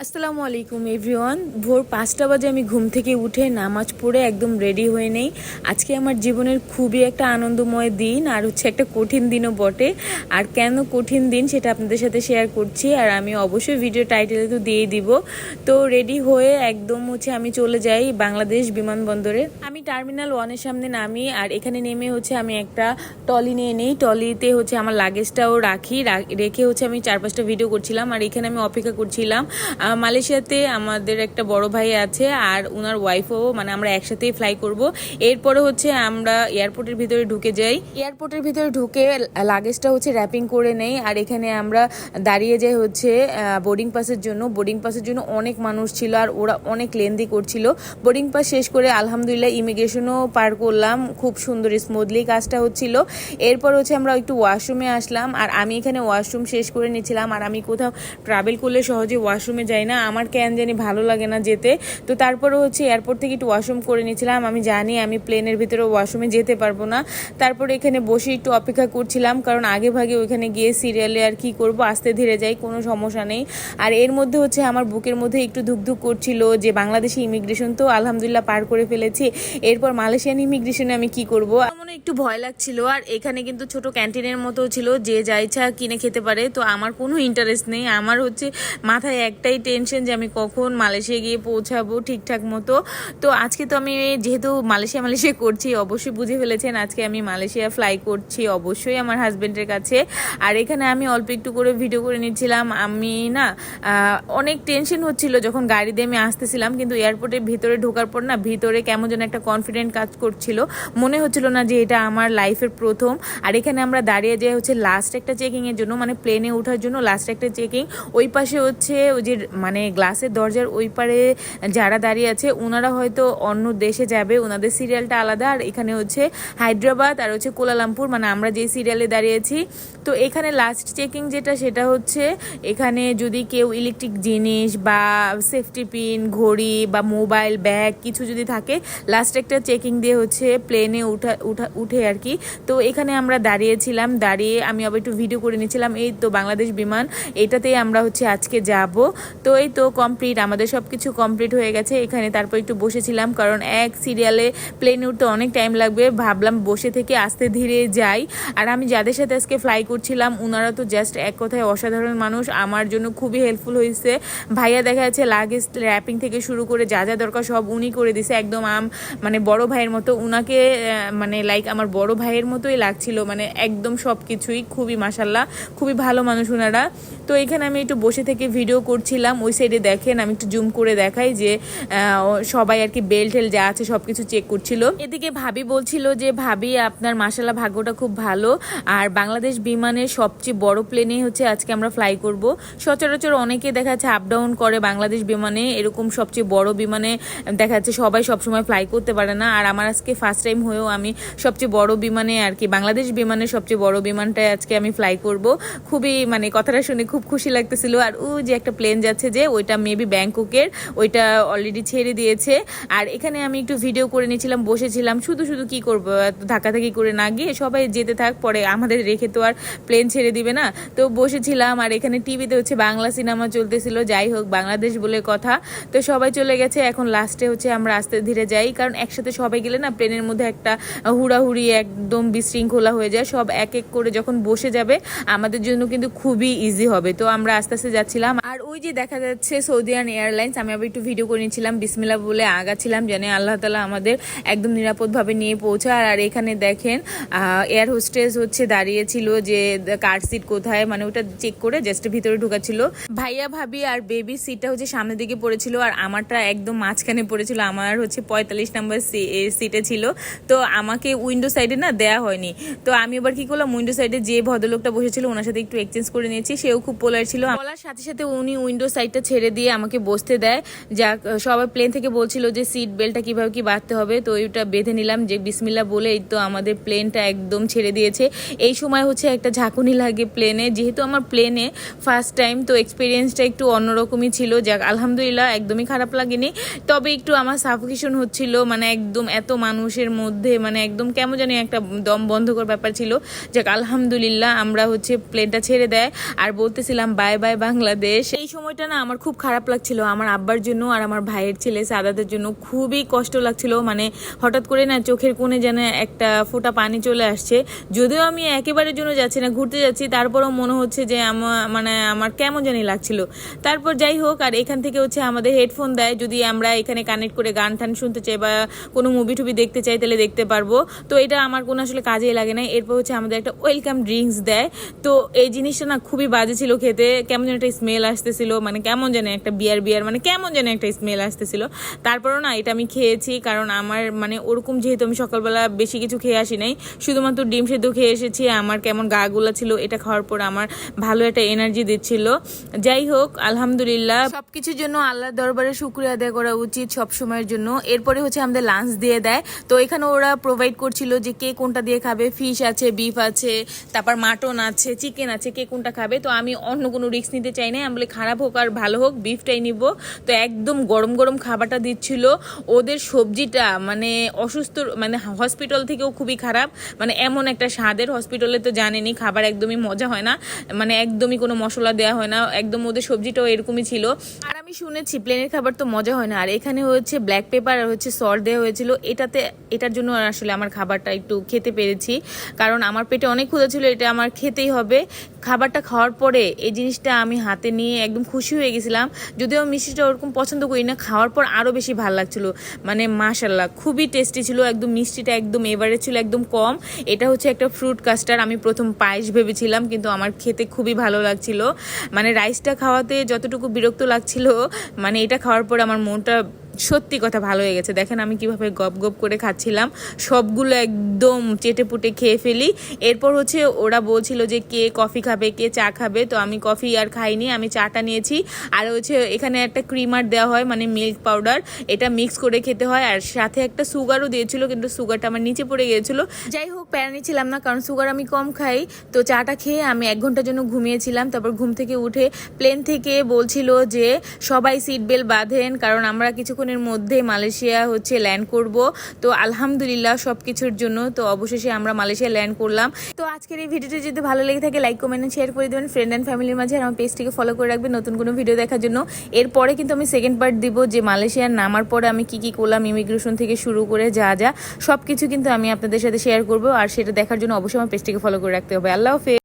আসসালামু আলাইকুম এভরিওয়ান। ভোর 5টা বাজে আমি ঘুম থেকে উঠে নামাজ পড়ে একদম রেডি হয়ে নেই। আজকে আমার জীবনের খুবই একটা আনন্দময় দিন, আর একটা কঠিন দিনও বটে। আর কেন কঠিন দিন সেটা আপনাদের সাথে শেয়ার করছি, আর আমি অবশ্যই ভিডিও টাইটেলে তো দিয়েই দিব। তো রেডি হয়ে একদম আমি চলে যাই বাংলাদেশ বিমানবন্দরে। আমি টার্মিনাল 1-এর সামনে নামি, আর এখানে নেমে আমি একটা টলি নিয়ে নিই। টলিতে আমার লাগেজটাও রেখে আমি 4-5টা ভিডিও করছিলাম, আর এখানে আমি অপেক্ষা করছিলাম। মালয়েশিয়াতে আমাদের একটা বড় ভাই আছে, আর ওনার ওয়াইফও, আমরা একসাথেই ফ্লাই করব। এরপরে আমরা এয়ারপোর্টের ভিতরে ঢুকে যাই। এয়ারপোর্টের ভিতরে ঢুকে লাগেজটা র্যাপিং করে নেই, আর এখানে আমরা দাঁড়িয়ে যাই বোর্ডিং পাসের জন্য। বোর্ডিং পাসের জন্য অনেক মানুষ ছিল, আর ওরা অনেক লেন্দি করছিল। বোর্ডিং পাস শেষ করে আলহামদুলিল্লাহ ইমিগ্রেশনও পার করলাম, খুব সুন্দর স্মুথলি কাজটা হচ্ছিল। এরপর আমরা একটু ওয়াশরুমে আসলাম, আর আমি এখানে ওয়াশরুম শেষ করে নিচ্ছিলাম। আর আমি কোথাও ট্রাভেল করলে সহজে ওয়াশরুমে যাই না, আমার কেন জানি ভালো লাগে না যেতে। তো তারপরে এয়ারপোর্ট থেকে একটু ওয়াশরুম করে নিয়েছিলাম। আমি জানি আমি প্লেনের ভিতরে ওয়াশরুমে যেতে পারবো না, তারপরে এখানে বসে একটু অপেক্ষা করছিলাম, কারণ আগে ভাগে ওইখানে গিয়ে সিরিয়ালে আর কি করব, আস্তে ধীরে যাই, কোনো সমস্যা নেই। আর এর মধ্যে আমার বুকের মধ্যে একটু ধুকধুক করছিল যে বাংলাদেশি ইমিগ্রেশন তো আলহামদুলিল্লাহ পার করে ফেলেছি, এরপর মালয়েশিয়ান ইমিগ্রেশনে আমি কি করব, মনে একটু ভয় লাগছিল। আর এখানে কিন্তু ছোট ক্যান্টিনের মতো ছিল, যে যা ইচ্ছা কিনে খেতে পারে। তো আমার কোনো ইন্টারেস্ট নেই, আমার মাথায় একটাই টেনশন যে আমি কখন মালয়েশিয়া গিয়ে পৌঁছাবো ঠিকঠাক মতো। তো আজকে তো আমি যেহেতু মালয়েশিয়া করছি, অবশ্যই বুঝে ফেলেছেন আজকে আমি মালয়েশিয়া ফ্লাই করছি, অবশ্যই আমার হাজবেন্ডের কাছে। আর এখানে আমি অল্প একটু করে ভিডিও করে নিচ্ছিলাম। আমি অনেক টেনশন হচ্ছিল যখন গাড়ি দিয়ে আমি আসতেছিলাম, কিন্তু এয়ারপোর্টের ভিতরে ঢোকার পর ভিতরে কেমন যেন একটা কনফিডেন্ট কাজ করছিল, মনে হচ্ছিল না যে এটা আমার লাইফের প্রথম। আর এখানে আমরা দাঁড়িয়ে যাই লাস্ট একটা চেকিং এর জন্য, প্লেনে ওঠার জন্য লাস্ট একটা চেকিং। ওই পাশে ওই যে গ্লাসের দরজার ওই পারে যারা দাঁড়িয়ে আছে ওনারা হয়তো অন্য দেশে যাবে, ওনাদের সিরিয়ালটা আলাদা। আর এখানে হায়দ্রাবাদ আর কুয়ালালামপুর, আমরা যে সিরিয়ালে দাঁড়িয়েছি। তো এখানে লাস্ট চেকিং সেটা এখানে যদি কেউ ইলেকট্রিক জিনিস বা সেফটি পিন, ঘড়ি বা মোবাইল, ব্যাগ কিছু যদি থাকে, লাস্ট একটা চেকিং দিয়ে প্লেনে উঠে আর কি। তো এখানে আমরা দাঁড়িয়েছিলাম, দাঁড়িয়ে আমি আবার একটু ভিডিও করে নিয়েছিলাম। এই তো বাংলাদেশ বিমান, এটাতেই আমরা আজকে যাব। তো এই তো কমপ্লিট, আমাদের সব কিছু কমপ্লিট হয়ে গেছে এখানে। তারপর একটু বসেছিলাম, কারণ এক সিরিয়ালে প্লেনে উঠতে অনেক টাইম লাগবে, ভাবলাম বসে থেকে আস্তে ধীরে যাই। আর আমি যাদের সাথে আজকে ফ্লাই করছিলাম ওনারা তো জাস্ট এক কথায় অসাধারণ মানুষ, আমার জন্য খুবই হেল্পফুল হয়েছে। ভাইয়া দেখা যাচ্ছে লাগেজ র্যাপিং থেকে শুরু করে যা যা দরকার সব উনি করে দিছে, একদম বড় ভাইয়ের মতো। উনাকে লাইক আমার বড় ভাইয়ের মতোই লাগছিল, একদম সব কিছুই খুবই মাশাল্লাহ, খুবই ভালো মানুষ ওনারা। তো এখানে আমি একটু বসে থেকে ভিডিও করছিলাম। ওই সাইডে দেখেন, আমি একটু জুম করে দেখাই যে সবাই আর কি বেল্ট টেল যা আছে সবকিছু চেক করছিল। এদিকে ভাবি বলছিল যে ভাবি আপনার মাশাল্লাহ ভাগ্যটা খুব ভালো, আর বাংলাদেশ বিমানের সবচেয়ে বড় প্লেনে আজকে আমরা ফ্লাই করব। সচরাচর অনেকে দেখা যাচ্ছে আপ ডাউন করে বাংলাদেশ বিমানে, এরকম সবচেয়ে বড় বিমানে দেখা যাচ্ছে সবাই সবসময় ফ্লাই করতে পারে না। আর আমার আজকে ফার্স্ট টাইম হয়েও আমি সবচেয়ে বড় বিমানে আর কি, বাংলাদেশ বিমানের সবচেয়ে বড় বিমানটায় আজকে আমি ফ্লাই করব। খুবই কথাটা শুনে খুব খুশি লাগতেছিল। আর যে একটা প্লেন যাচ্ছে যে ওইটা মেবি ব্যাংককের, ওইটা অলরেডি ছেড়ে দিয়েছে। আর এখানে আমি একটু ভিডিও করে নিয়েছিলাম, বসেছিলাম, শুধু কি করব, ধাক্কাধাক্কি করে না গিয়ে সবাই যেতে থাক, পরে আমাদের রেখে তো আর প্লেন ছেড়ে দিবে না। তো বসেছিলাম, আর এখানে টিভিতে বাংলা সিনেমা চলতেছিল। যাই হোক, বাংলাদেশ বলে কথা। তো সবাই চলে গেছে, এখন লাস্টে আমরা আস্তে ধীরে যাই, কারণ একসাথে সবাই গেলে না প্লেনের মধ্যে একটা হুড়াহুড়ি, একদম বিশৃঙ্খলা হয়ে যায়। সব এক এক করে যখন বসে যাবে আমাদের জন্য কিন্তু খুবই ইজি হবে। তো আমরা আস্তে আস্তে যাচ্ছিলাম, আর ওই যে দেখা যাচ্ছে সৌদিয়ান এয়ারলাইন্স, আমি আবার একটু ভিডিও করে নিয়েছিলাম, বিসমিল্লাহ বলে আগাচ্ছিলাম, জানে আল্লাহ তাআলা আমাদের একদম নিরাপদভাবে নিয়ে পৌঁছায়। আর এখানে দেখেন এয়ার হোস্টেস দাঁড়িয়েছিল যে কার সিট কোথায়, ওটা চেক করে জাস্ট ভিতরে ঢুকাচ্ছিল। ভাইয়া ভাবি আর বেবি সিটটা সামনের দিকে পড়েছিল, আর আমারটা একদম মাঝখানে পড়েছিল। আমার 45 নাম্বার সিটে ছিল, তো আমাকে উইন্ডো সাইডে দেওয়া হয়নি। তো আমি এবার কি করলাম, উইন্ডো সাইডে যে ভদ্রলোকটা বসেছিল ওনার সাথে একটু এক্সচেঞ্জ করে নিয়েছি। সেও খুব পোলার ছিল, বলার সাথে সাথে উনি উইন্ডো সাইডটা ছেড়ে দিয়ে আমাকে বসতে দেয়। যাক, সবাই প্লেন থেকে বলছিল যে সিট বেল্টটা কিভাবে কি বাঁধতে হবে, তো ওইটা বেঁধে নিলাম যে বিসমিল্লাহ বলে। এই তো আমাদের প্লেনটা একদম ছেড়ে দিয়েছে। এই সময় একটা ঝাঁকুনি লাগে প্লেনে, যেহেতু আমার প্লেনে ফার্স্ট টাইম, তো এক্সপিরিয়েন্সটা একটু অন্যরকমই ছিল। যাক আলহামদুলিল্লাহ, একদমই খারাপ লাগেনি, তবে একটু আমার সাফোকেশন হচ্ছিল, একদম এত মানুষের মধ্যে একদম কেমন জানি একটা দম বন্ধকর ব্যাপার ছিল। যাক আলহামদুলিল্লাহ, আমরা প্লেনটা ছেড়ে দেয়। আর বলতে করতেছিলাম বাই বাই বাংলাদেশ। এই সময়টা না আমার খুব খারাপ লাগছিল, আমার আব্বার জন্য আর আমার ভাইয়ের ছেলে সাদাতের জন্য খুবই কষ্ট লাগছিল। মানে হঠাৎ করে না চোখের কোণে যেন একটা ফোঁটা পানি চলে আসছে। যদিও আমি একেবারের জন্য যাচ্ছি না, ঘুরতে যাচ্ছি, তারপরেও মনে হচ্ছে যে আমার কেমন জানি লাগছিল। তারপর যাই হোক, আর এখান থেকে হচ্ছে আমাদের হেডফোন দেয়, যদি আমরা এখানে কানেক্ট করে গান টান শুনতে চাই বা কোনো মুভি টুভি দেখতে চাই তাহলে দেখতে পারবো। তো এটা আমার কোনো আসলে কাজেই লাগে না। এরপর হচ্ছে আমাদের একটা ওয়েলকাম ড্রিঙ্কস দেয়। তো এই জিনিসটা না খুবই বাজে ছিল খেতে, কেমন যেন একটা স্মেল আসতেছিল, মানে কেমন যেন একটা বিয়ার মানে কেমন যেন একটা স্মেল আসতেছিল। তারপরও না এটা আমি খেয়েছি, কারণ আমার মানে ওরকম যেহেতু আমি সকালবেলা বেশি কিছু খেয়ে আসি নাই, শুধুমাত্র ডিম সেদ্ধ খেয়ে এসেছি, আমার কেমন গা গুলা ছিল, এটা খাওয়ার পর আমার ভালো একটা এনার্জি দিচ্ছিল। যাই হোক, আলহামদুলিল্লাহ, সবকিছুর জন্য আল্লাহর দরবারে শুকরিয়া আদায় করা উচিত সব সময়ের জন্য। এরপরে হচ্ছে আমাদের লাঞ্চ দিয়ে দেয়। তো এখানে ওরা প্রোভাইড করছিল যে কে কোনটা দিয়ে খাবে, ফিশ আছে, বিফ আছে, তারপর মাটন আছে, চিকেন আছে, কে কোনটা খাবে। তো আমি অন্য কোনো রিস্ক নিতে চাই না, আমি বলি খারাপ হোক আর ভালো হোক বিফটাই নিব। তো একদম গরম গরম খাবারটা দিচ্ছিল। ওদের সবজিটা মানে অসুস্থ, মানে হসপিটাল থেকেও খুবই খারাপ, মানে এমন একটা স্বাদের। হসপিটালে তো জানেনি খাবার একদমই মজা হয় না, মানে একদমই কোনো মশলা দেওয়া হয় না, একদম ওদের সবজিটাও এরকমই ছিল। আর আমি শুনেছি প্লেনের খাবার তো মজা হয় না, আর এখানে হচ্ছে ব্ল্যাক পেপার আর হচ্ছে সল্ট দেওয়া হয়েছিল, এটার জন্য আসলে আমার খাবারটা একটু খেতে পেরেছি, কারণ আমার পেটে অনেক ক্ষুধা ছিল, এটা আমার খেতেই হবে। খাবারটা খাওয়ার পরে এই জিনিসটা আমি হাতে নিয়ে একদম খুশি হয়ে গেছিলাম। যদিও মিষ্টিটা ওরকম পছন্দ করি না, খাওয়ার পর আরও বেশি ভালো লাগছিল। মানে মাশাল্লাহ খুবই টেস্টি ছিল, একদম মিষ্টিটা একদম এভারেজ ছিল, একদম কম। এটা হচ্ছে একটা ফ্রুট কাস্টার্ড, আমি প্রথম পায়েস ভেবেছিলাম, কিন্তু আমার খেতে খুবই ভালো লাগছিল। মানে রাইসটা খাওয়াতে যতটুকু বিরক্ত লাগছিল, মানে এটা খাওয়ার পর আমার মনটা সত্যি কথা ভালো হয়ে গেছে। দেখেন আমি কিভাবে গপ গপ করে খাচ্ছিলাম, সবগুলো একদম চেটে পুটে খেয়ে ফেলি। এরপর হচ্ছে ওরা বলছিল যে কে কফি খাবে, কে চা খাবে, তো আমি কফি আর খাইনি, আমি চাটা নিয়েছি। আর হচ্ছে এখানে একটা ক্রিমার দেওয়া হয়, মানে মিল্ক পাউডার, এটা মিক্স করে খেতে হয়, আর সাথে একটা সুগারও দিয়েছিল, কিন্তু সুগারটা আমার নিচে পড়ে গিয়েছিল। যাই হোক, প্যারা নিচ্ছিলাম না, কারণ সুগার আমি কম খাই। তো চাটা খেয়ে আমি 1 ঘন্টার জন্য ঘুমিয়েছিলাম। তারপর ঘুম থেকে উঠে প্লেন থেকে বলছিল যে সবাই সিট বেল্ট বাঁধেন, কারণ আমরা কিছুক্ষণের মধ্যে মালয়েশিয়া হচ্ছে ল্যান্ড করব। তো আলহামদুলিল্লাহ সবকিছুর জন্য তো অবশেষে আমরা মালয়েশিয়া ল্যান্ড করলাম। তো আজকের এই ভিডিওটি যদি ভালো লেগে থাকে লাইক কমেন্ট শেয়ার করে দেবেন ফ্রেন্ড অ্যান্ড ফ্যামিলির মাঝে, আর আমার পেজটিকে ফলো করে রাখবেন নতুন কোনো ভিডিও দেখার জন্য। এরপরে কিন্তু আমি সেকেন্ড পার্ট দিব, যে মালয়েশিয়ার নামার পরে আমি কি করলাম, ইমিগ্রেশন থেকে শুরু করে যা সবকিছু কিন্তু আমি আপনাদের সাথে শেয়ার করবো, আর সেটা দেখার জন্য অবশ্যই আমার পেজটিকে ফলো করে রাখতে হবে। আল্লাহ হাফেজ।